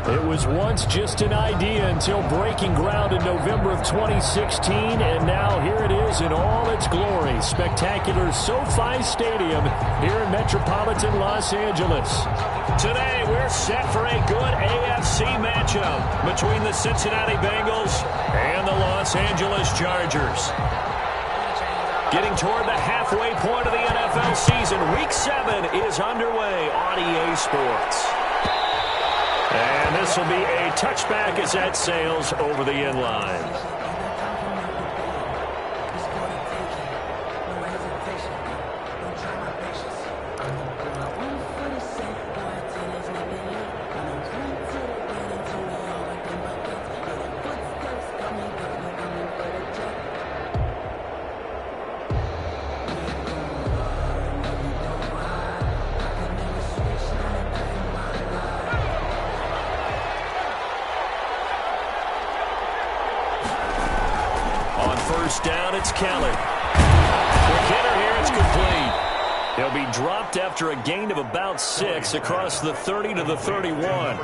It was once just an idea until breaking ground in November of 2016, and now here it is in all its glory. Spectacular SoFi Stadium here in metropolitan Los Angeles. Today, we're set for a good AFC matchup between the Cincinnati Bengals and the Los Angeles Chargers. Getting toward the halfway point of the NFL season, Week 7 is underway on EA Sports. And this will be a touchback as that sails over the end line. First down, it's Kelly. Quick hitter here, it's complete. He'll be dropped after a gain of about 6 across the 30 to the 31.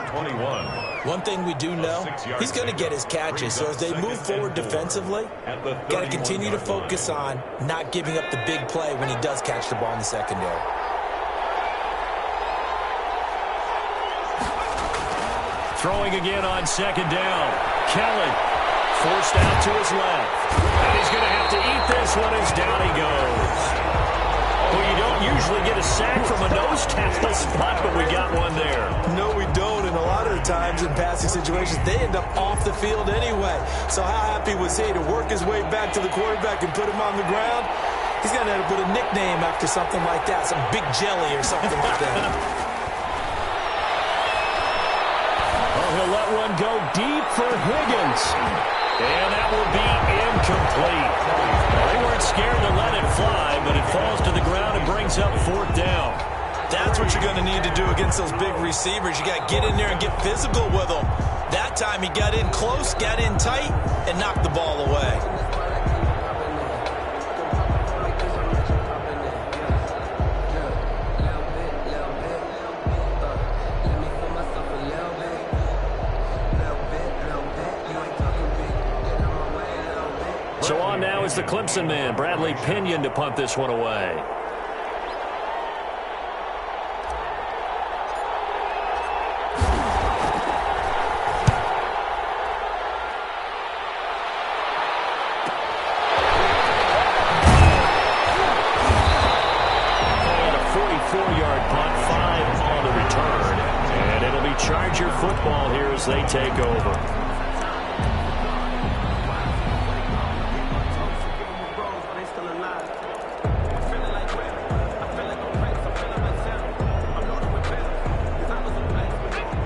One thing we do know, he's going to get his catches. So as they move forward defensively, got to continue to focus on not giving up the big play when he does catch the ball in the secondary. Throwing again on second down. Kelly forced out to his left. And he's going to have to eat this one as down he goes. Well, you don't usually get a sack from a nose tackle spot, but we got one there. No, we don't. And a lot of the times in passing situations, they end up off the field anyway. So how happy was he to work his way back to the quarterback and put him on the ground? He's going to have to put a nickname after something like that, some Big Jelly or something like that. Oh, he'll let one go deep for Higgins. And that will be incomplete. Well, they weren't scared to let it fly, but it falls to the ground and brings up fourth down. That's what you're going to need to do against those big receivers. You got to get in there and get physical with them. That time he got in close, got in tight, and knocked the ball away. So on now is the Clemson man, Bradley Pinion, to punt this one away. And a 44-yard punt, 5 on the return. And it'll be Charger football here as they take over.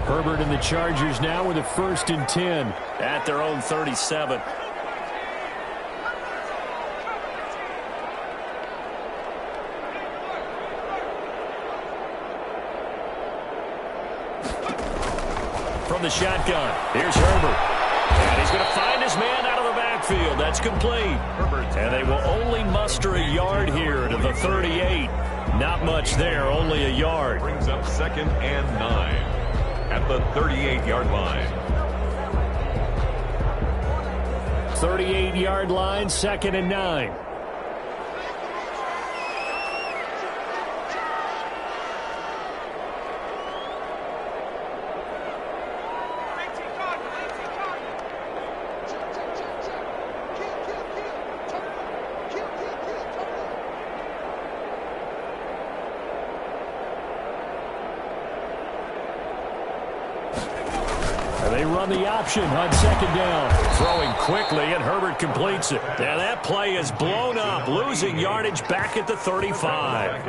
Herbert and the Chargers now with a 1st and 10 at their own 37. From the shotgun, here's Herbert. And he's going to find his man out of the backfield. That's complete. And they will only muster a yard here to the 38. Not much there, only a yard. Brings up 2nd and 9. At the 38-yard line. 38-yard line, 2nd and 9. They run the option on 2nd down. Throwing quickly, and Herbert completes it. And that play is blown up, losing yardage back at the 35.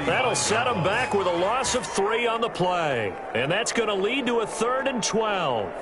That'll set them back with a loss of 3 on the play. And that's going to lead to a 3rd and 12.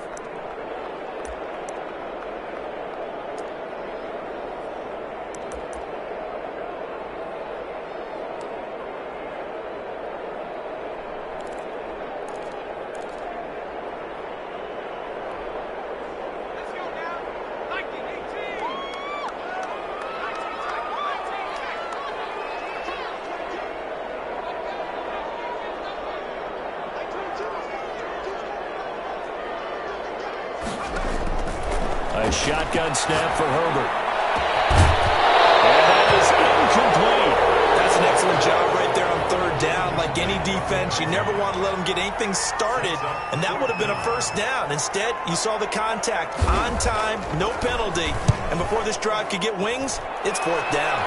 shotgun snap for Herbert. And that is incomplete. That's an excellent job right there on third down. Like any defense, you never want to let them get anything started, and that would have been a first down. Instead, you saw the contact on time, no penalty, and before this drive could get wings, it's fourth down.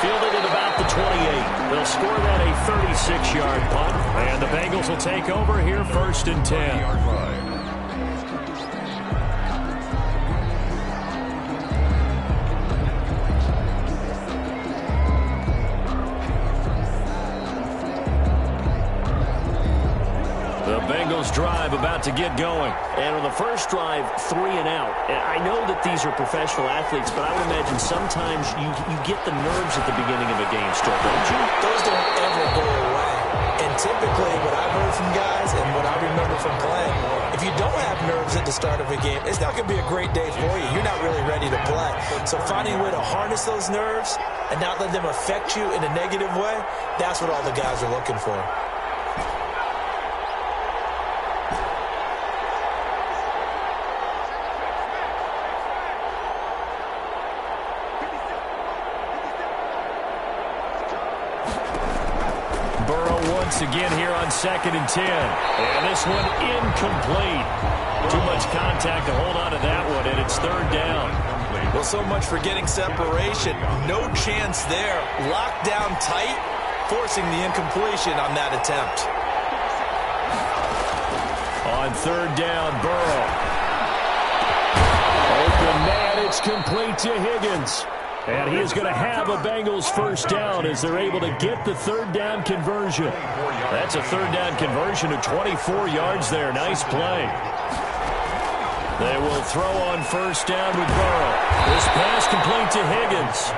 Fielded at about the 28. They'll score that a 36-yard punt, and the Bengals will take over here first and 10. Drive about to get going. And on the first drive, 3 and out. And I know that these are professional athletes, but I would imagine sometimes you get the nerves at the beginning of a game still, don't you? Those don't ever go away. And typically what I've heard from guys and what I remember from playing, if you don't have nerves at the start of a game, it's not going to be a great day for you. You're not really ready to play. So finding a way to harness those nerves and not let them affect you in a negative way, that's what all the guys are looking for. Again here on 2nd and 10. And this one incomplete. Too much contact to hold on to that one, and it's third down. Well, so much for getting separation. No chance there. Locked down tight, forcing the incompletion on that attempt. On third down, Burrow. Open man, it's complete to Higgins. And he is going to have a Bengals first down as they're able to get the third down conversion. That's a third down conversion of 24 yards there. Nice play. They will throw on first down with Burrow. This pass complete to Higgins.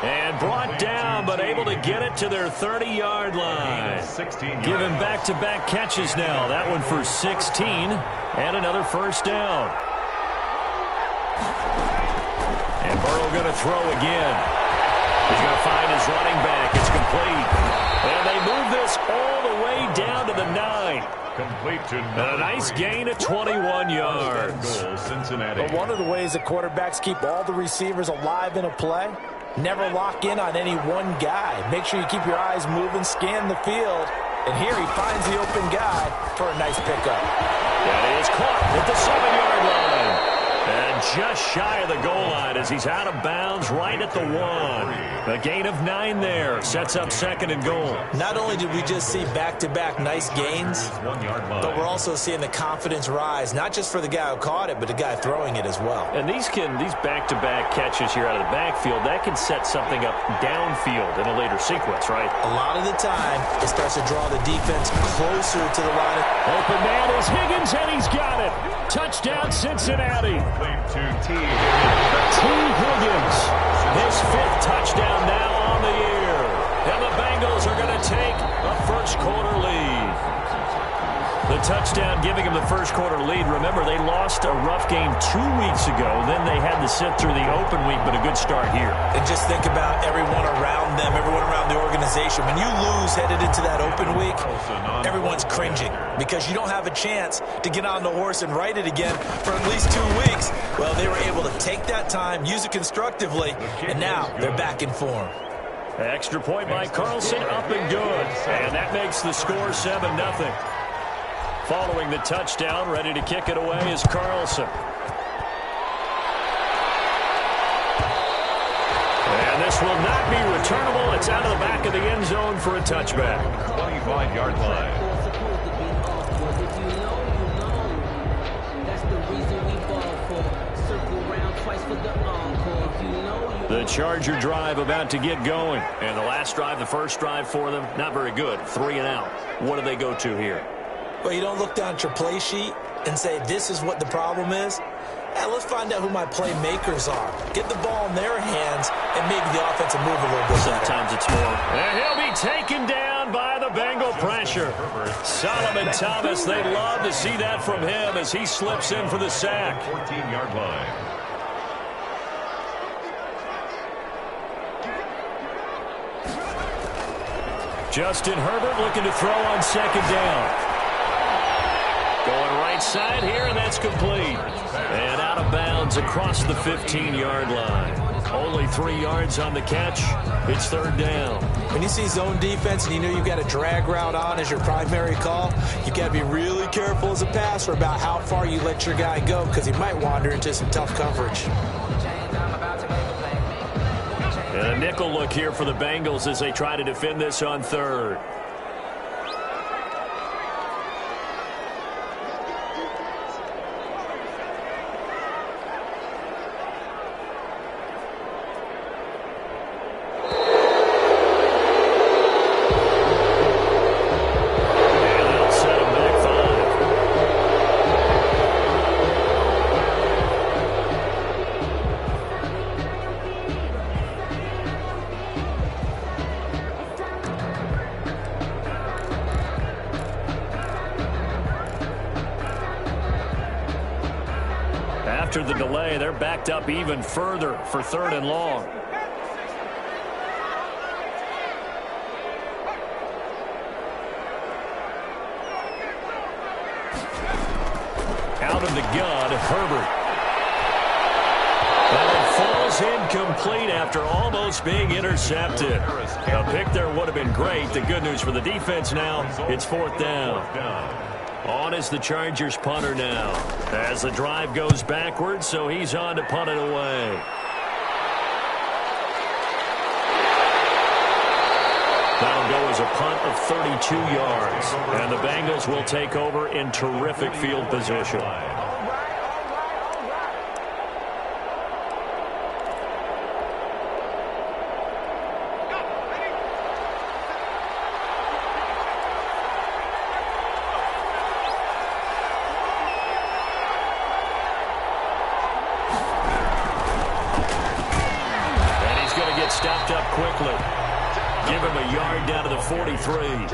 And brought down, but able to get it to their 30-yard line. Given back-to-back catches now. That one for 16 and another first down. And Burrow going to throw again. He's going to find his running back. It's complete. And they move this all the way down to the 9. Complete to and a nice gain of 21 yards. Cincinnati. But one of the ways that quarterbacks keep all the receivers alive in a play, never lock in on any one guy. Make sure you keep your eyes moving, scan the field. And here he finds the open guy for a nice pickup. That is caught at the 7-yard line. And just shy of the goal line as he's out of bounds right at the 1. A gain of 9 there. Sets up 2nd and goal. Not only did we just see back-to-back nice gains, but we're also seeing the confidence rise, not just for the guy who caught it, but the guy throwing it as well. And these back-to-back catches here out of the backfield, that can set something up downfield in a later sequence, right? A lot of the time, it starts to draw the defense closer to the line. Open man is Higgins, and he's got it. Touchdown, Cincinnati. To T. Higgins. His 5th touchdown now on the year. And the Bengals are going to take a first-quarter lead. The touchdown giving them the first-quarter lead. Remember, they lost a rough game 2 weeks ago. Then they had to sit through the open week, but a good start here. And just think about everyone around them, everyone around the organization. When you lose headed into that open week, everyone's cringing because you don't have a chance to get on the horse and ride it again for at least 2 weeks. Well, they were able to take that time, use it constructively, and now they're back in form. Extra point by Carlson, up and good. And that makes the score 7-0. Following the touchdown, ready to kick it away is Carlson. And this will not be returnable. It's out of the back of the end zone for a touchback. 25-yard line. The Charger drive about to get going. And the last drive, the first drive for them, not very good. 3 and out. What do they go to here? Well, you don't look down at your play sheet and say, this is what the problem is. Let's find out who my playmakers are. Get the ball in their hands and maybe the offensive move a little bit better. Sometimes it's more. And he'll be taken down by the Bengal pressure. Solomon Thomas, they'd love to see that from him as he slips in for the sack. 14-yard line. Justin Herbert looking to throw on 2nd down. Going right right side here, and that's complete. And out of bounds across the 15-yard line. Only 3 yards on the catch. It's third down. When you see zone defense and you know you've got a drag route on as your primary call, you've got to be really careful as a passer about how far you let your guy go because he might wander into some tough coverage. And a nickel look here for the Bengals as they try to defend this on third. After the delay, they're backed up even further for third and long. Out of the gun, Herbert. And it falls incomplete after almost being intercepted. A pick there would have been great. The good news for the defense now, it's fourth down. On is the Chargers punter now. As the drive goes backwards, so he's on to punt it away. That'll go as a punt of 32 yards. And the Bengals will take over in terrific field position. Stopped up quickly. Give him a yard down to the 43.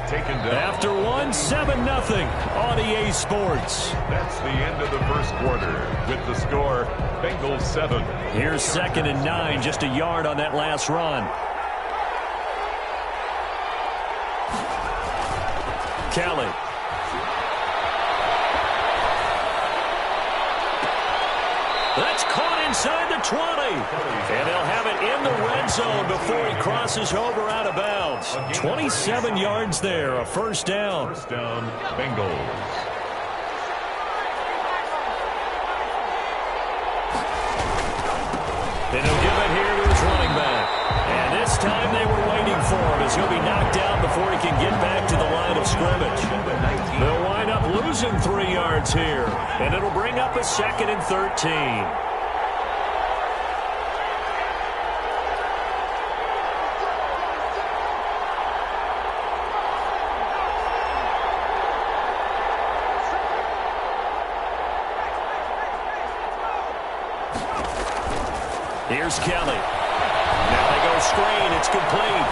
Taken down. After 7-0 on EA Sports. That's the end of the first quarter with the score Bengals 7. Here's 2nd and 9, just a yard on that last run. Kelly. That's caught inside the 20. And they'll have it in the red zone before he crosses over out of bounds. 27 yards there, a first down. First down, Bengals. And he'll give it here to his running back. And this time they were waiting for him as he'll be knocked down before he can get back to the line of scrimmage. They'll wind up losing 3 yards here. And it'll bring up a 2nd and 13. Here's Kelly. Now they go screen. It's complete.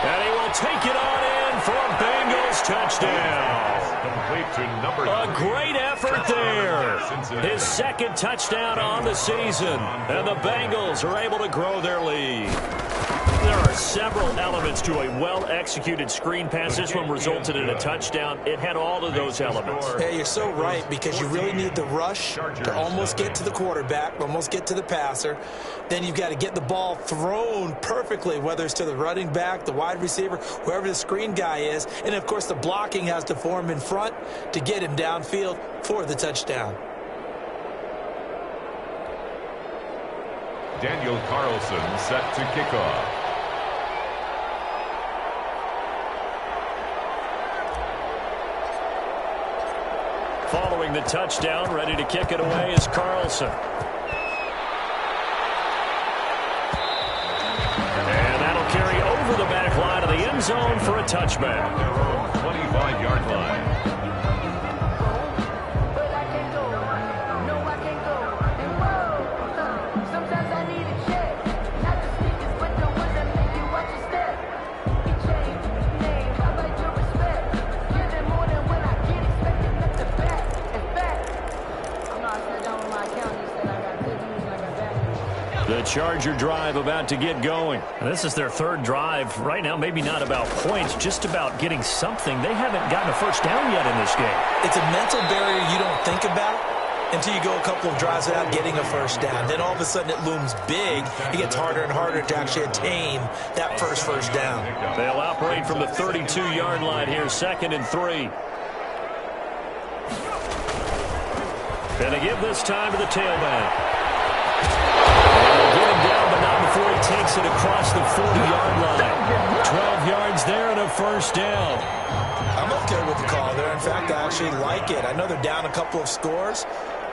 And he will take it on in for a Bengals touchdown. Complete to number 3. A great effort there. His 2nd touchdown on the season. And the Bengals are able to grow their lead. There are several elements to a well-executed screen pass. This one resulted in a touchdown. It had all of those elements. Yeah, you're so right, because you really need the rush to almost get to the quarterback, almost get to the passer. Then you've got to get the ball thrown perfectly, whether it's to the running back, the wide receiver, whoever the screen guy is. And, of course, the blocking has to form in front to get him downfield for the touchdown. Daniel Carlson set to kick off. Following the touchdown, ready to kick it away is Carlson. And that'll carry over the back line of the end zone for a touchback. 25-yard line. The Charger drive about to get going. And this is their third drive. Right now, maybe not about points, just about getting something. They haven't gotten a first down yet in this game. It's a mental barrier you don't think about until you go a couple of drives without getting a first down. Then all of a sudden it looms big. It gets harder and harder to actually attain that first down. They'll operate from the 32-yard line here, 2nd and 3. And they give this time to the tailback. And they'll get him down, but not before he takes it across the 40-yard line. 12 yards there and a first down. I'm okay with the call there. In fact, I actually like it. I know they're down a couple of scores,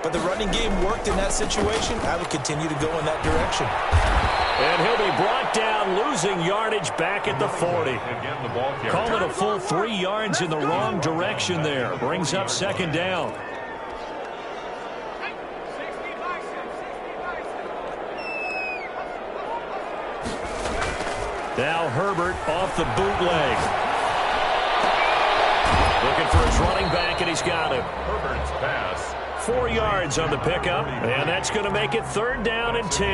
but the running game worked in that situation. I would continue to go in that direction. And he'll be brought down, losing yardage back at the 40. Call it a full 3 yards in the wrong direction there. Brings up 2nd down. Now Herbert off the bootleg. Looking for his running back, and he's got him. Herbert's pass. 4 yards on the pickup, and that's going to make it 3rd down and 10.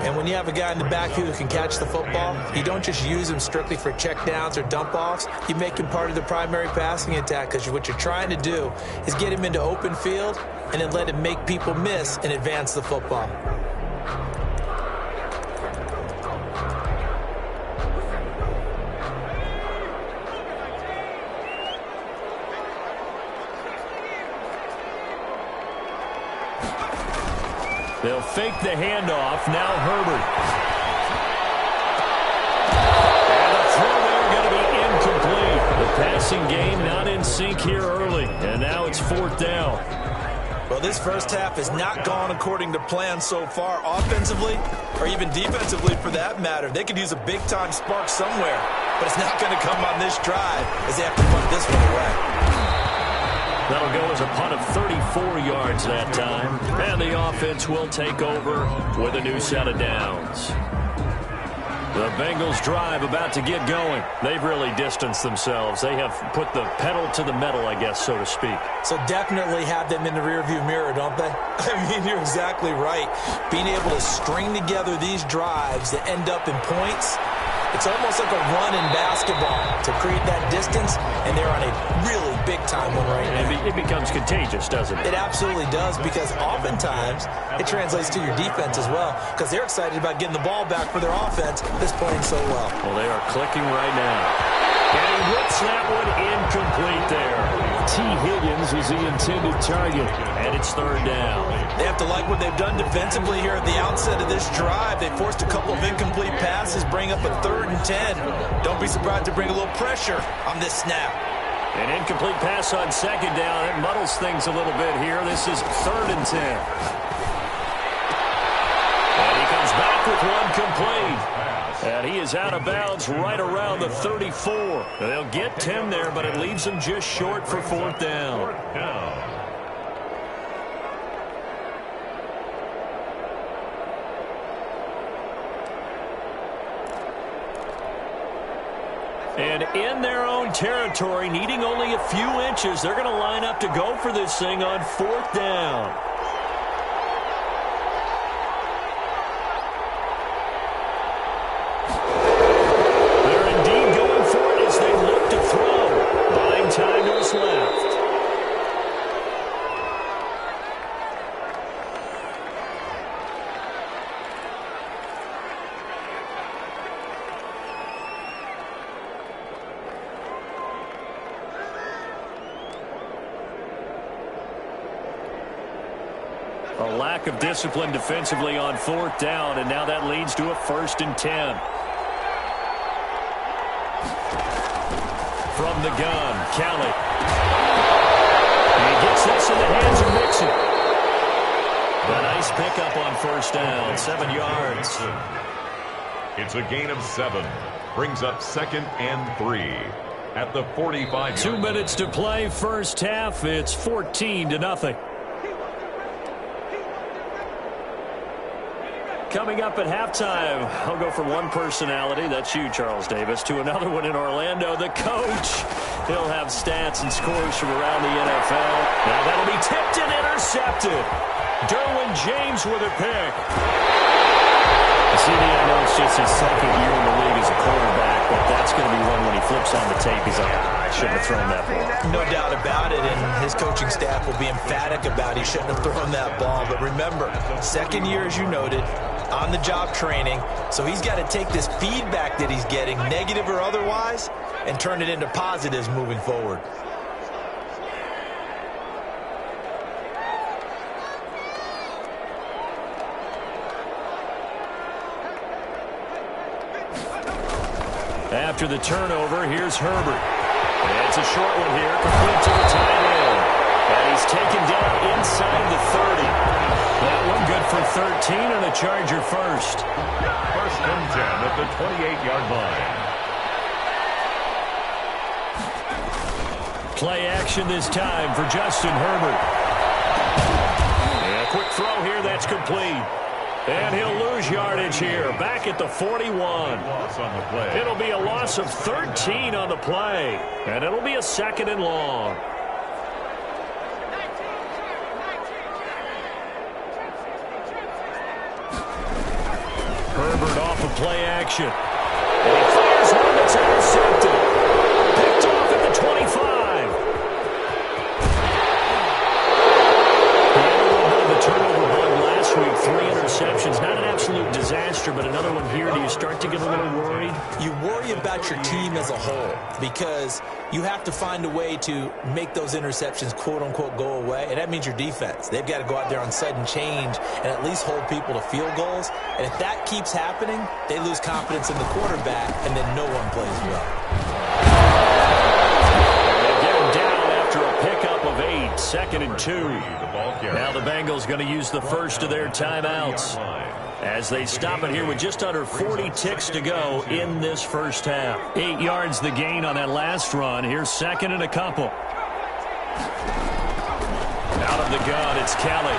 And when you have a guy in the backfield who can catch the football, you don't just use him strictly for checkdowns or dump-offs. You make him part of the primary passing attack, because what you're trying to do is get him into open field and then let him make people miss and advance the football. They'll fake the handoff. Now Herbert. And the throw there going to be incomplete. The passing game not in sync here early. And now it's 4th down. Well, this first half has not gone according to plan so far, offensively or even defensively for that matter. They could use a big-time spark somewhere, but it's not going to come on this drive as they have to punt this one away. That'll go as a punt of 34 yards that time. And the offense will take over with a new set of downs. The Bengals drive about to get going. They've really distanced themselves. They have put the pedal to the metal, I guess, so to speak. So definitely have them in the rearview mirror, don't they? I mean, you're exactly right. Being able to string together these drives that end up in points, it's almost like a run in basketball to create that distance, and they're on a really big-time one right now. It becomes contagious, doesn't it? It absolutely does, because oftentimes it translates to your defense as well, because they're excited about getting the ball back for their offense that's playing so well. Well, they are clicking right now. And he whips that one incomplete there. T. Higgins was the intended target, and it's 3rd down. They have to like what they've done defensively here at the outset of this drive. They forced a couple of incomplete passes, bring up a 3rd and 10. Don't be surprised to bring a little pressure on this snap. An incomplete pass on 2nd down. It muddles things a little bit here. This is 3rd and 10. And he comes back with one complete. And he is out of bounds right around the 34. They'll get 10 there, but it leaves them just short for 4th down. And in their own territory, needing only a few inches, they're going to line up to go for this thing on 4th down. They're indeed going for it as they look to throw. Buying time to his left. A lack of discipline defensively on 4th down, and now that leads to a 1st and 10. From the gun, Kelly. And he gets this in the hands of Mixon. A nice pickup on 1st down, 7 yards. It's a gain of 7. Brings up 2nd and 3 at the 45. 2 minutes to play, first half. It's 14-0. Coming up at halftime, I'll go from one personality, that's you, Charles Davis, to another one in Orlando, the coach. He'll have stats and scores from around the NFL. Now that'll be tipped and intercepted. Derwin James with a pick. CD, I know it's just his second year in the league as a quarterback, but that's going to be one when he flips on the tape. He's like, I shouldn't have thrown that ball. No doubt about it, and his coaching staff will be emphatic about he shouldn't have thrown that ball. But remember, second year, as you noted, on-the-job training, so he's got to take this feedback that he's getting, negative or otherwise, and turn it into positives moving forward. After the turnover, here's Herbert. It's a short one here, complete to the tight end. And he's taken down inside the 30. That one good for 13 and a Charger first. First and 10 at the 28-yard line. Play action this time for Justin Herbert. And a quick throw here, that's complete. And he'll lose yardage here, back at the 41. Loss on the play. It'll be a loss of 13 on the play. And it'll be a second and long. Herbert off of play action. And he fires one that's intercepted. Picked off at the 25. He had a little bit of a turnover bug last week. 3 interceptions. Not an absolute disaster, but another one here. Do you start to get a little worried? You worry about your team as a whole because you have to find a way to make those interceptions, quote-unquote, go away, and that means your defense. They've got to go out there on sudden change and at least hold people to field goals, and if that keeps happening, they lose confidence in the quarterback, and then no one plays well. They get him down after a pickup of 8, 2nd and 2. Now the Bengals going to use the first of their timeouts as they stop it here with just under 40 ticks to go in this first half. 8 yards the gain on that last run. Here's 2nd and a couple. Out of the gun, it's Kelly.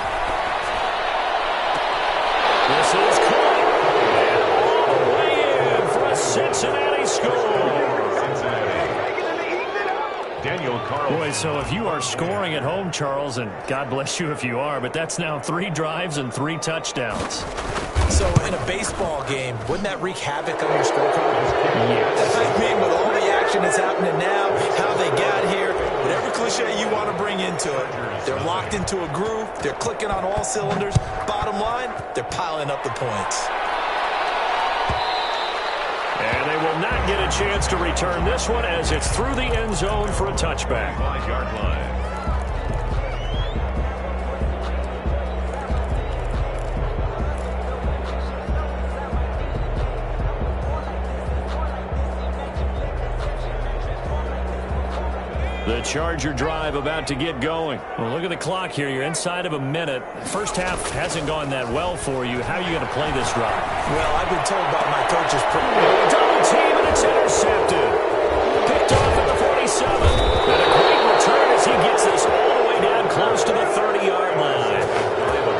This is caught. And all the way in for a Cincinnati score. Daniel Carlson. Boy, so if you are scoring at home, Charles, and God bless you if you are, but that's now 3 drives and 3 touchdowns. So in a baseball game, wouldn't that wreak havoc on your scorecard? Yes. I mean, with all the action that's happening now, how they got here, whatever cliche you want to bring into it, they're locked into a groove, they're clicking on all cylinders. Bottom line, they're piling up the points. And they will not get a chance to return this one as it's through the end zone for a touchback. 5-yard line. The Charger drive about to get going. Well, look at the clock here. You're inside of a minute. First half hasn't gone that well for you. How are you going to play this drive? Well, I've been told by my coaches. Double team, and it's intercepted. Picked off at the 47. And a great return as he gets this all the way down close to the 30-yard line.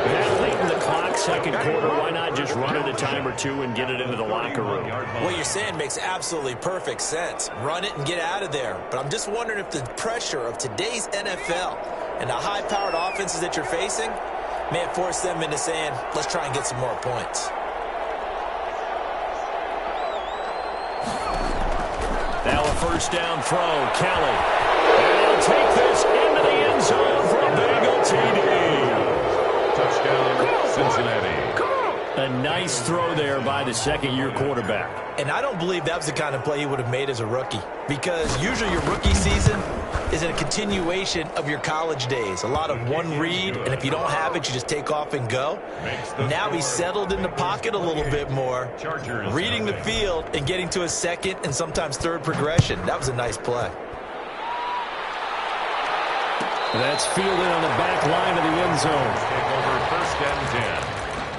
That late in the clock, second quarter, why not just run it a time or two and get it into the locker room? What you're saying makes absolutely perfect sense. Run it and get out of there. But I'm just wondering if the pressure of today's NFL and the high-powered offenses that you're facing may have forced them into saying, let's try and get some more points. Now a first down throw, Kelly. And he'll take this into the end zone for a Bengal TD. Touchdown, Cincinnati. A nice throw there by the second-year quarterback. And I don't believe that was the kind of play he would have made as a rookie, because usually your rookie season is a continuation of your college days. A lot of one read, and if you don't have it, you just take off and go. Now he's settled in the pocket a little bit more, reading the field and getting to a second and sometimes third progression. That was a nice play. That's fielded on the back line of the end zone. Take over first and 10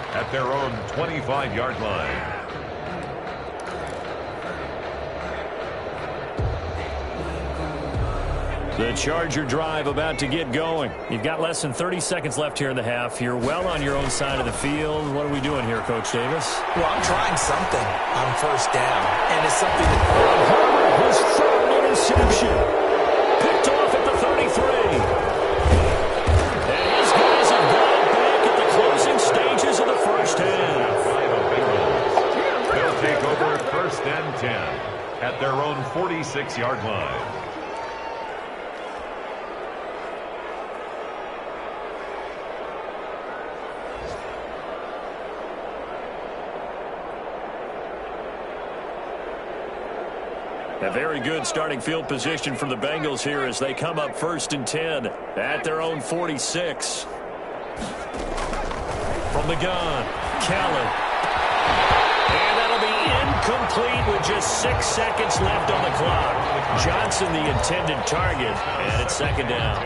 at their own 25-yard line. The Charger drive about to get going. You've got less than 30 seconds left here in the half. You're well on your own side of the field. What are we doing here, Coach Davis? Well, I'm trying something on first down, and it's something that... Herbert, his third interception. Picked off at the 33. And his guys have got back at the closing stages of the first half. 26-yard line. A very good starting field position for the Bengals here as they come up 1st and 10 at their own 46. From the gun, Callan. And that'll be incomplete with just 6 seconds left on the clock. Johnson the intended target, and it's 2nd down.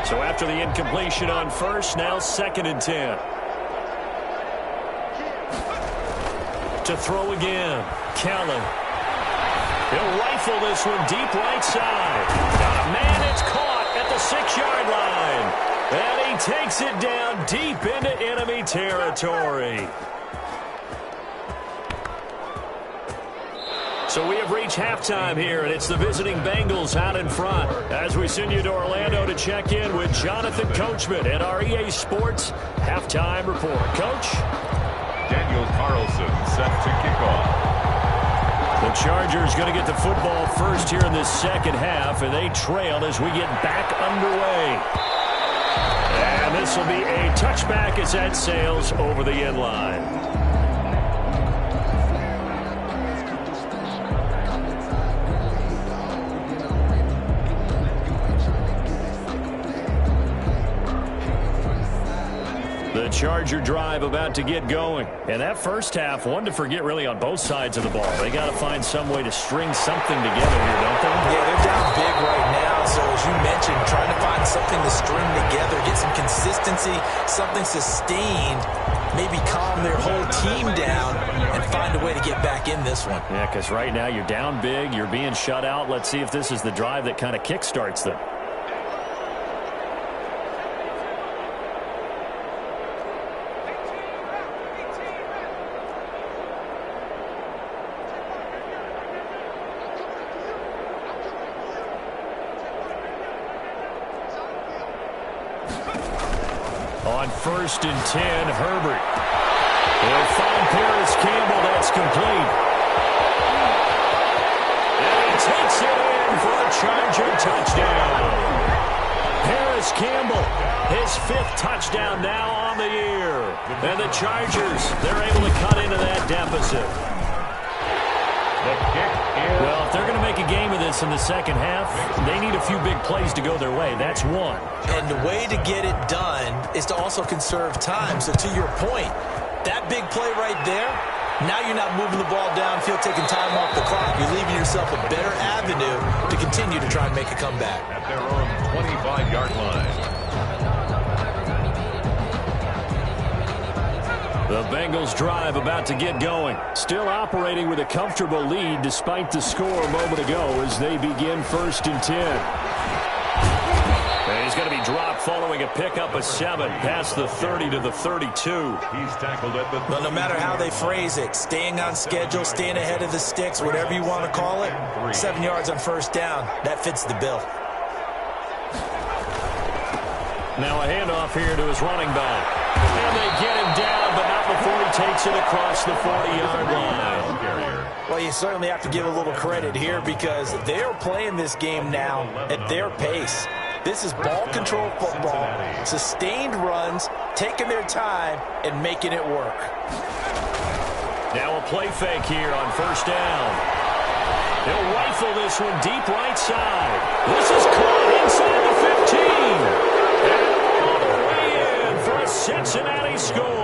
So after the incompletion on 1st, now 2nd and 10. To throw again, Callan. He'll rifle this one deep right side. Man, it's caught at the 6-yard line. And he takes it down deep into enemy territory. So we have reached halftime here, and it's the visiting Bengals out in front. As we send you to Orlando to check in with Jonathan Coachman at our EA Sports Halftime Report. Coach? Daniel Carlson set to kick off. The Chargers going to get the football first here in this second half, and they trail as we get back underway. And this will be a touchback as that sails over the end line. The Charger drive about to get going. And that first half, one to forget really on both sides of the ball. They got to find some way to string something together here, don't they? Yeah, they're down big right now. So as you mentioned, trying to find something to string together, get some consistency, something sustained, maybe calm their whole team down and find a way to get back in this one. Yeah, because right now you're down big, you're being shut out. Let's see if this is the drive that kind of kickstarts them. On 1st and 10, Herbert. They'll find Paris Campbell. That's complete. And he takes it in for a Charger touchdown. Paris Campbell, his 5th touchdown now on the year. And the Chargers, they're able to cut into that deficit. Well, if they're going to make a game of this in the second half, they need a few big plays to go their way. That's one. And the way to get it done is to also conserve time. So to your point, that big play right there, now you're not moving the ball downfield, taking time off the clock. You're leaving yourself a better avenue to continue to try and make a comeback. At their own 25-yard line. The Bengals drive about to get going. Still operating with a comfortable lead despite the score a moment ago as they begin 1st and 10. And he's going to be dropped following a pickup of 7 past the 30 to the 32. He's tackled at the... Well, no matter how they phrase it, staying on schedule, staying ahead of the sticks, whatever you want to call it, 7 yards on 1st down, that fits the bill. Now a handoff here to his running back. And they get him down, but not before he takes it across the 40-yard line. Well, you certainly have to give a little credit here because they're playing this game now at their pace. This is ball control football, sustained runs, taking their time and making it work. Now a play fake here on 1st down. They'll rifle this one deep right side. This is caught inside the 15. And all the way in for a Cincinnati score.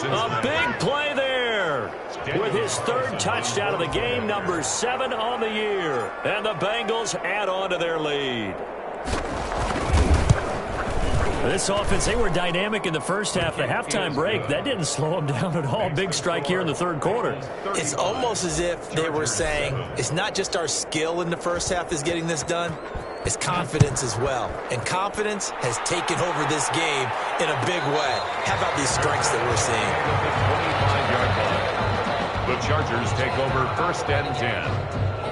A big play there with his 3rd touchdown of the game, number 7 on the year. And the Bengals add on to their lead. This offense, they were dynamic in the first half. The halftime break, that didn't slow them down at all. Big strike here in the 3rd quarter. It's almost as if they were saying, it's not just our skill in the first half that's getting this done, it's confidence as well. And confidence has taken over this game in a big way. How about these strikes that we're seeing? The Chargers take over 1st and 10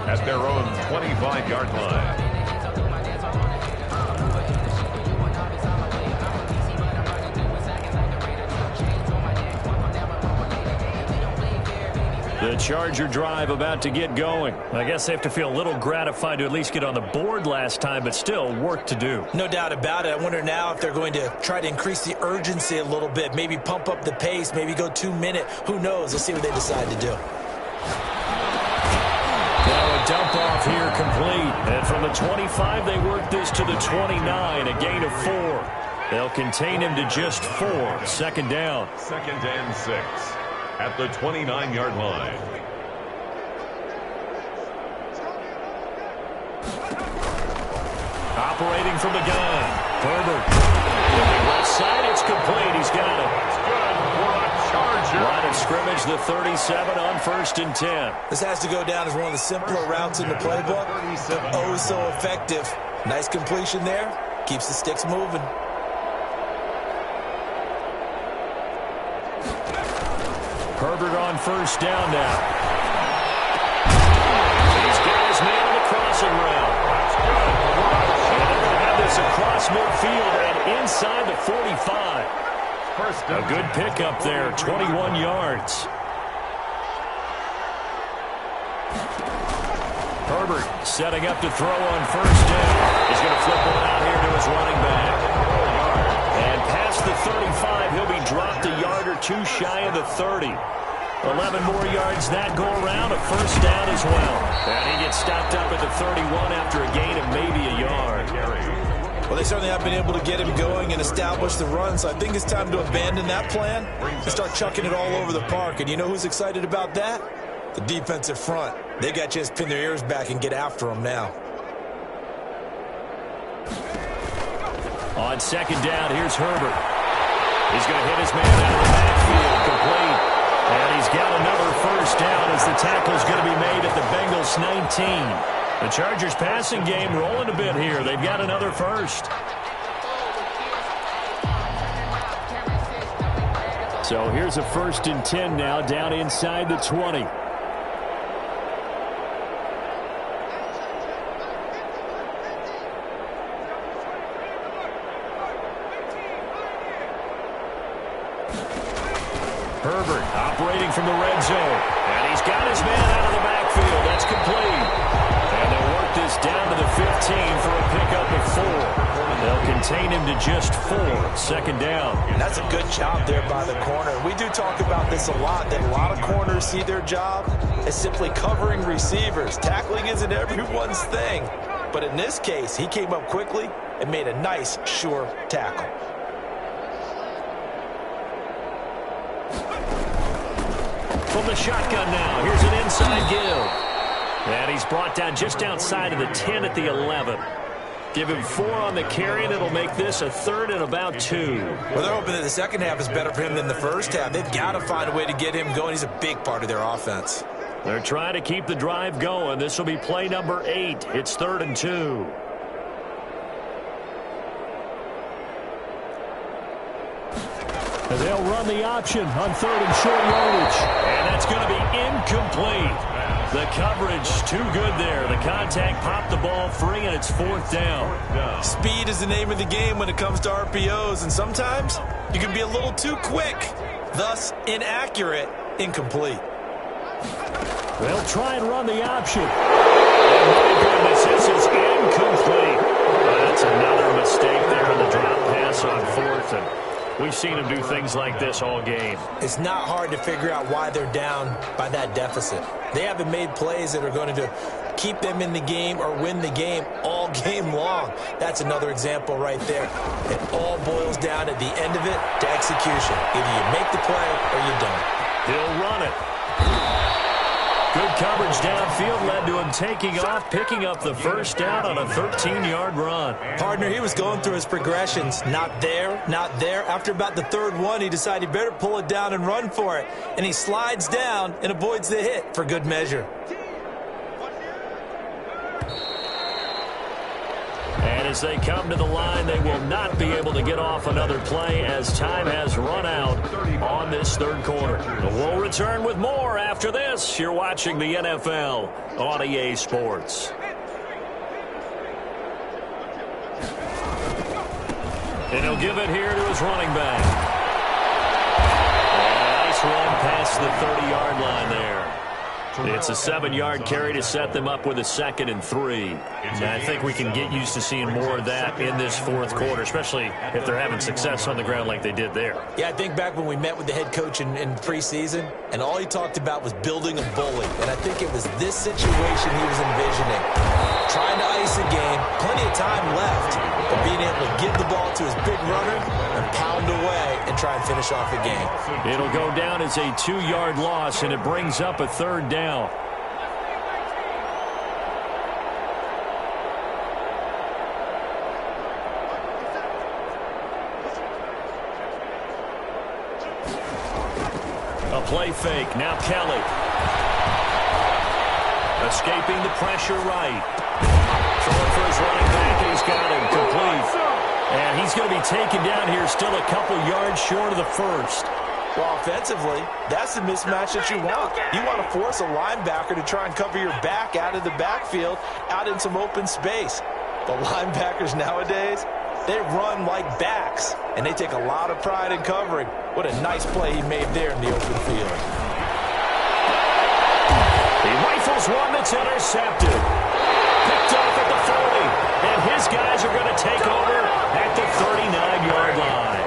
at their own 25-yard line. The Charger drive about to get going. I guess they have to feel a little gratified to at least get on the board last time, but still work to do. No doubt about it. I wonder now if they're going to try to increase the urgency a little bit, maybe pump up the pace, maybe go 2 minute. Who knows? Let's see what they decide to do. Now a dump off here complete. And from the 25, they work this to the 29, a gain of 4. They'll contain him to just 4. Second down. 2nd and 6 at the 29-yard line. Operating from the gun. Herbert. Looking left side, it's complete. He's got it. It's good for a Charger. Line of scrimmage, the 37 on 1st and 10. This has to go down as one of the simpler routes in the playbook. Oh, so effective. Nice completion there. Keeps the sticks moving. Herbert on 1st down now. He's got his man on the crossing route. And they're going to have this across midfield and inside the 45. A good pickup there, 21 yards. Herbert setting up to throw on 1st down. He's going to flip one out here to his running back. And past the 35, he'll be dropped a yard or 2 shy of the 30. 11 more yards that go around, a 1st down as well. And he gets stopped up at the 31 after a gain of maybe a yard. Well, they certainly have been able to get him going and establish the run, so I think it's time to abandon that plan and start chucking it all over the park. And you know who's excited about that? The defensive front. They got a chance to pin their ears back and get after him now. On 2nd down, here's Herbert. He's going to hit his man out of the backfield, complete. And he's got another 1st down as the tackle's going to be made at the Bengals 19. The Chargers passing game rolling a bit here. They've got another 1st. So here's a 1st and 10 now down inside the 20. Herbert operating from the red zone. And he's got his man out of the backfield. That's complete. And they'll work this down to the 15 for a pickup of 4. They'll contain him to just 4. 2nd down. That's a good job there by the corner. We do talk about this a lot, that a lot of corners see their job as simply covering receivers. Tackling isn't everyone's thing. But in this case, he came up quickly and made a nice, sure tackle. From the shotgun now, here's an inside give. And he's brought down just outside of the 10 at the 11. Give him 4 on the carry, and it'll make this a 3rd and about 2. Well, they're hoping that the second half is better for him than the first half. They've got to find a way to get him going. He's a big part of their offense. They're trying to keep the drive going. This will be play number 8. It's 3rd and 2. And they'll run the option on 3rd and short yardage. And that's going to be incomplete. The coverage too good there. The contact popped the ball free, and it's 4th down. Speed is the name of the game when it comes to RPOs, and sometimes you can be a little too quick, thus inaccurate, incomplete. They'll try and run the option. And my goodness, this is incomplete. That's another mistake there on the drop pass on 4th, and we've seen him do things like this all game. It's not hard to figure out why they're down by that deficit. They haven't made plays that are going to keep them in the game or win the game all game long. That's another example right there. It all boils down at the end of it to execution. Either you make the play or you don't. He'll run it. Good coverage downfield led to him taking off, picking up the 1st down on a 13-yard run. Partner, he was going through his progressions. Not there, not there. After about the 3rd one, he decided he better pull it down and run for it. And he slides down and avoids the hit for good measure. And as they come to the line, they will not be able to get off another play as time has run out on this 3rd quarter. We'll return with more after this. You're watching the NFL on EA Sports. And he'll give it here to his running back. And a nice run past the 30-yard line there. It's a 7-yard carry to set them up with a 2nd and 3. And I think we can get used to seeing more of that in this fourth quarter, especially if they're having success on the ground like they did there. Yeah, I think back when we met with the head coach in preseason, and all he talked about was building a bully. And I think it was this situation he was envisioning. Trying to ice a game, plenty of time left, but being able to give the ball to his big runner and pound away and try and finish off the game. It'll go down as a 2-yard loss, and it brings up a 3rd down. A play fake. Now Kelly. Escaping the pressure right. Throwing for his running back, and he's got him complete. And he's going to be taken down here still a couple yards short of the first. Well, offensively, that's the mismatch that you want. You want to force a linebacker to try and cover your back out of the backfield, out in some open space. The linebackers nowadays, they run like backs, and they take a lot of pride in covering. What a nice play he made there in the open field. He rifles one that's intercepted. Picked off at the 40, and his guys are going to take over at the 39-yard line.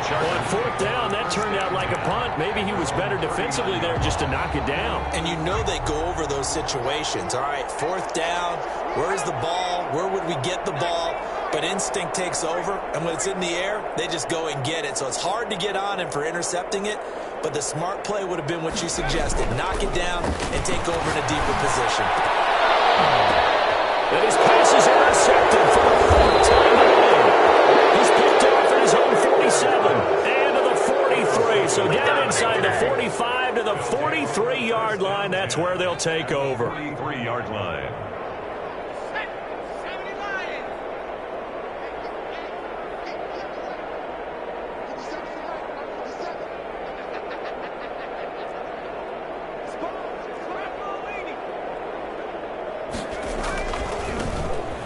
On 4th down, that turned out like a punt. Maybe he was better defensively there just to knock it down. And you know they go over those situations. All right, 4th down, where's the ball? Where would we get the ball? But instinct takes over, and when it's in the air, they just go and get it. So it's hard to get on him for intercepting it, but the smart play would have been what you suggested. Knock it down and take over in a deeper position. And his pass is intercepted for the 4th time today. He's picked off at his own 47 and to the 43. So down inside the 45 to the 43-yard line. That's where they'll take over. 43-yard line.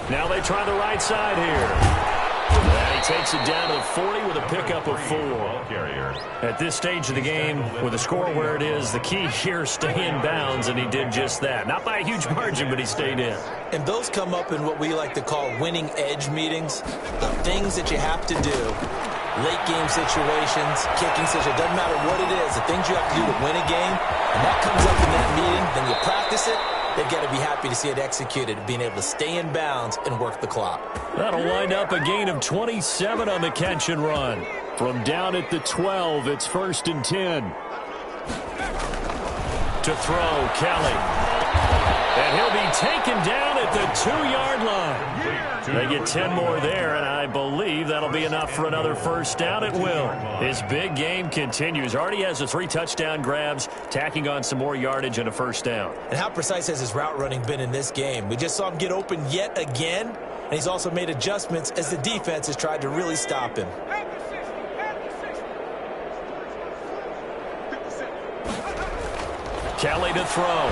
Now they try the right side here. And he takes it down to the 40 with a pickup of 4. At this stage of the game, with the score where it is, the key here is stay in bounds, and he did just that. Not by a huge margin, but he stayed in. And those come up in what we like to call winning edge meetings. The things that you have to do, late game situations, kicking situations, doesn't matter what it is, the things you have to do to win a game, and that comes up in that meeting, then you practice it. They've got to be happy to see it executed, being able to stay in bounds and work the clock. That'll wind up a gain of 27 on the catch and run. From down at the 12, it's 1st and 10. To throw, Kelly. And he'll be taken down at the 2-yard line. They get 10 more there, and I believe that'll be enough for another 1st down at will. His big game continues. Already has the 3 touchdown grabs, tacking on some more yardage and a 1st down. And how precise has his route running been in this game? We just saw him get open yet again, and he's also made adjustments as the defense has tried to really stop him. Kelly to throw.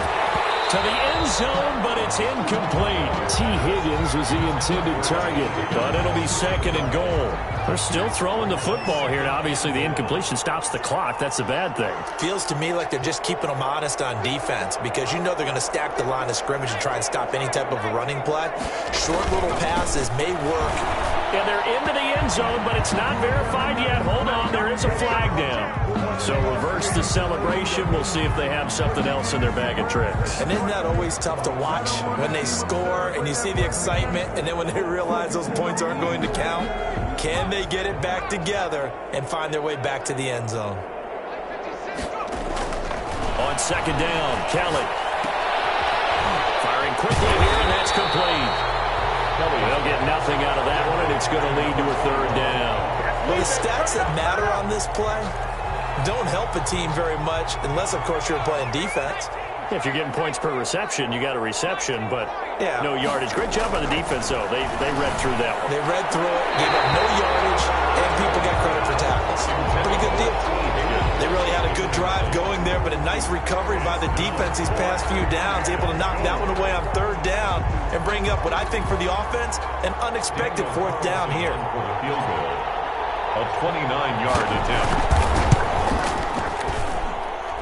To the end zone, but it's incomplete. T. Higgins was the intended target, but it'll be 2nd and goal. They're still throwing the football here, and obviously the incompletion stops the clock. That's a bad thing. Feels to me like they're just keeping them honest on defense because you know they're going to stack the line of scrimmage and try and stop any type of a running play. Short little passes may work. And they're into the end zone, but it's not verified yet. Hold on, there is a flag down. So reverse the celebration. We'll see if they have something else in their bag of tricks. And isn't that always tough to watch when they score and you see the excitement, and then when they realize those points aren't going to count? Can they get it back together and find their way back to the end zone? On 2nd down, Kelly. Firing quickly here, and that's complete. They'll get nothing out of that one, and it's going to lead to a 3rd down. Well, the stats that matter on this play don't help a team very much unless, of course, you're playing defense. If you're getting points per reception, you got a reception, but yeah, no yardage. Great job by the defense, though. They read through that one. They read through it, gave up no yardage, and people got credit for tackles. Pretty good deal. They really had a good drive going there, but a nice recovery by the defense these past few downs, able to knock that one away on 3rd down and bring up what I think for the offense, an unexpected 4th down here. For the field goal, a 29-yard attempt.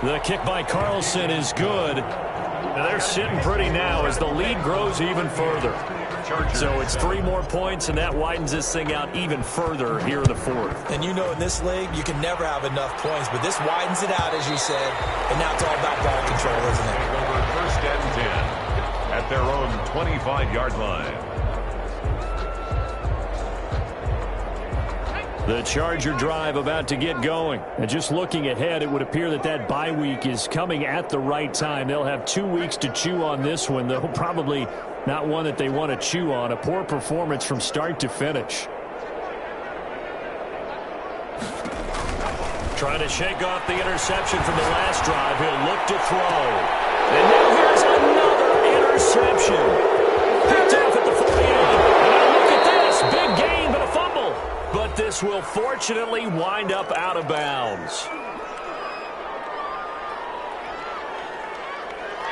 The kick by Carlson is good. And they're sitting pretty now as the lead grows even further. So it's 3 more points, and that widens this thing out even further here in the fourth. And you know in this league, you can never have enough points, but this widens it out, as you said, and now it's all about ball control, isn't it? Over first and 10 at their own 25-yard line. The Charger drive about to get going. And just looking ahead, it would appear that that bye week is coming at the right time. They'll have 2 weeks to chew on this one, though probably not one that they want to chew on. A poor performance from start to finish. Trying to shake off the interception from the last drive. He'll look to throw. And now here's another interception. Picked off at the 48. And now look at this. Big gain, but a fumble. But this will fortunately wind up out of bounds.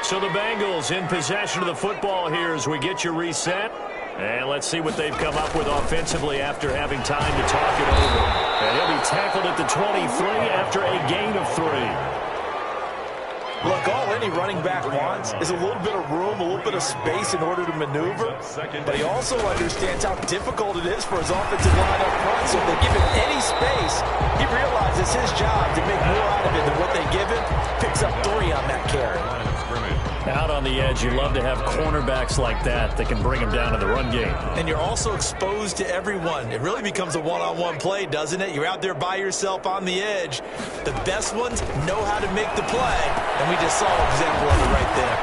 So the Bengals in possession of the football here as we get you reset. And let's see what they've come up with offensively after having time to talk it over. And he'll be tackled at the 23 after a gain of 3. Look, all any running back wants is a little bit of room, a little bit of space in order to maneuver. But he also understands how difficult it is for his offensive line up front. So if they give him any space, he realizes his job to make more out of it than what they give him. Picks up 3 on that carry. Out on the edge, you love to have cornerbacks like that can bring him down in the run game. And you're also exposed to everyone. It really becomes a one-on-one play, doesn't it? You're out there by yourself on the edge. The best ones know how to make the play, and we just saw an example of it right there.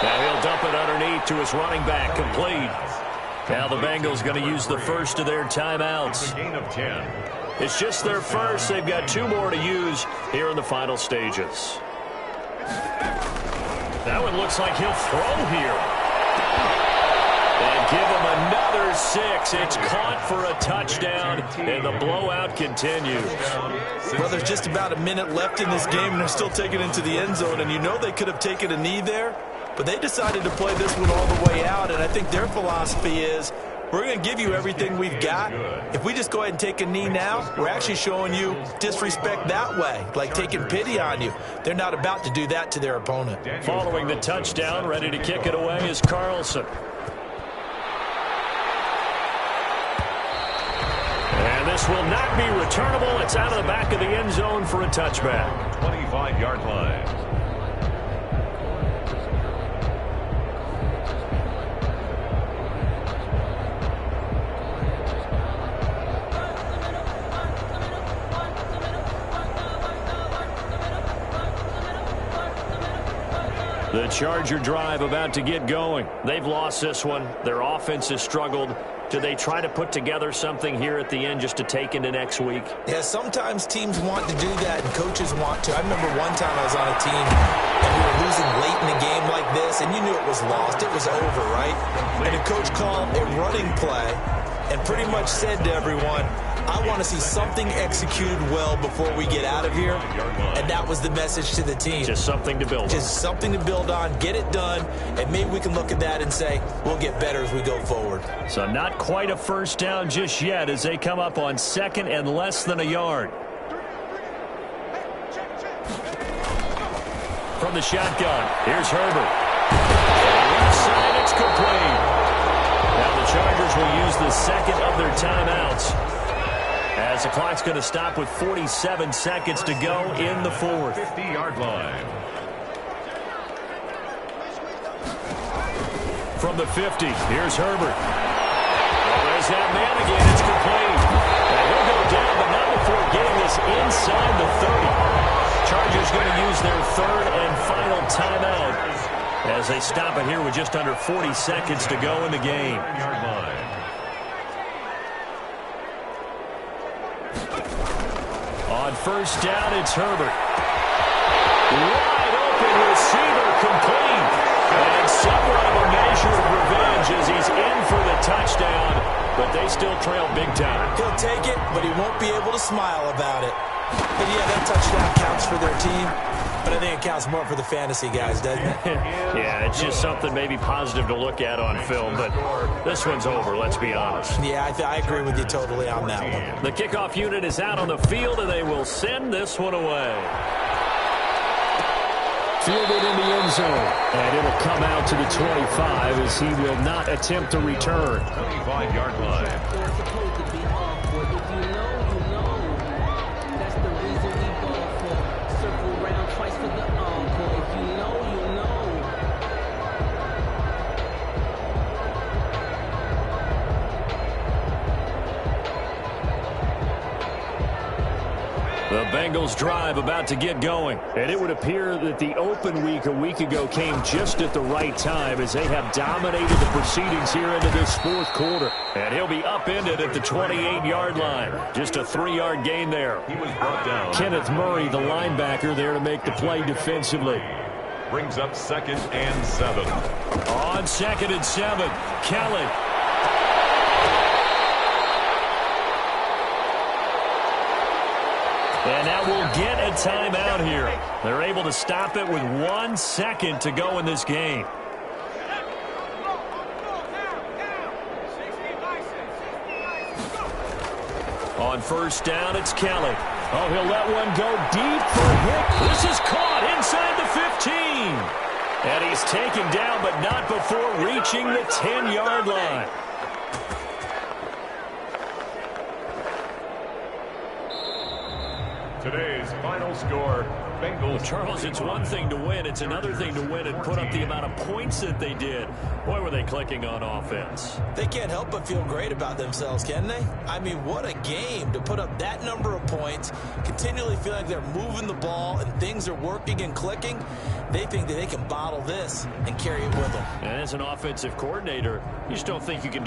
Now he'll dump it underneath to his running back, complete. Now the Bengals going to use the first of their timeouts. Gain of 10. It's just their first. They've got 2 more to use here in the final stages. That one looks like he'll throw here. And give him another 6. It's caught for a touchdown, and the blowout continues. Well, there's just about a minute left in this game, and they're still taking it into the end zone. And you know they could have taken a knee there, but they decided to play this one all the way out. And I think their philosophy is, we're going to give you everything we've got. If we just go ahead and take a knee now, we're actually showing you disrespect that way, like taking pity on you. They're not about to do that to their opponent. Following the touchdown, ready to kick it away is Carlson. And this will not be returnable. It's out of the back of the end zone for a touchback. 25-yard line. The Charger drive about to get going. They've lost this one. Their offense has struggled. Do they try to put together something here at the end just to take into next week? Yeah, sometimes teams want to do that and coaches want to. I remember one time I was on a team and we were losing late in a game like this, and you knew it was lost. It was over, right? And the coach called a running play and pretty much said to everyone, I want to see something executed well before we get out of here. And that was the message to the team. Just something to build on. Just something to build on, get it done, and maybe we can look at that and say, we'll get better as we go forward. So not quite a first down just yet as they come up on 2nd and less than a yard. From the shotgun, here's Herbert. Left side, it's complete. Now the Chargers will use the second of their timeouts, as the clock's going to stop with 47 seconds to go in the fourth. 50-yard line. From the 50, here's Herbert. Well, there's that man again. It's complete. And he'll go down, but not before getting this inside the 30. Chargers going to use their 3rd and final timeout as they stop it here with just under 40 seconds to go in the game. On first down, it's Herbert. Wide open receiver, complete. And somewhat of a measure of revenge as he's in for the touchdown, but they still trail big time. He'll take it, but he won't be able to smile about it. But yeah, that touchdown counts for their team, but I think it counts more for the fantasy guys, doesn't it? Yeah, it's just something maybe positive to look at on film, but this one's over, let's be honest. Yeah, I agree with you totally on that one. The kickoff unit is out on the field, and they will send this one away. fielded in the end zone. And it'll come out to the 25 as he will not attempt to return. 25-yard line. The Bengals drive about to get going. And it would appear that the open week a week ago came just at the right time as they have dominated the proceedings here into this fourth quarter. And he'll be upended at the 28-yard line. Just a 3-yard gain there. He was brought down. Kenneth Murray, the linebacker, there to make the play defensively. Brings up 2nd and 7. On 2nd and 7, Kelly. And now we'll get a timeout here. They're able to stop it with 1 second to go in this game. On first down, it's Kelly. Oh, he'll let one go deep for Hick. This is caught inside the 15. And he's taken down, but not before reaching the 10-yard line. Today's final score, Bengals. Charles, it's one thing to win. It's another thing to win and put up the amount of points that they did. Boy, were they clicking on offense. They can't help but feel great about themselves, can they? I mean, what a game to put up that number of points, continually feel like they're moving the ball and things are working and clicking. They think that they can bottle this and carry it with them. And as an offensive coordinator, you just don't think you can do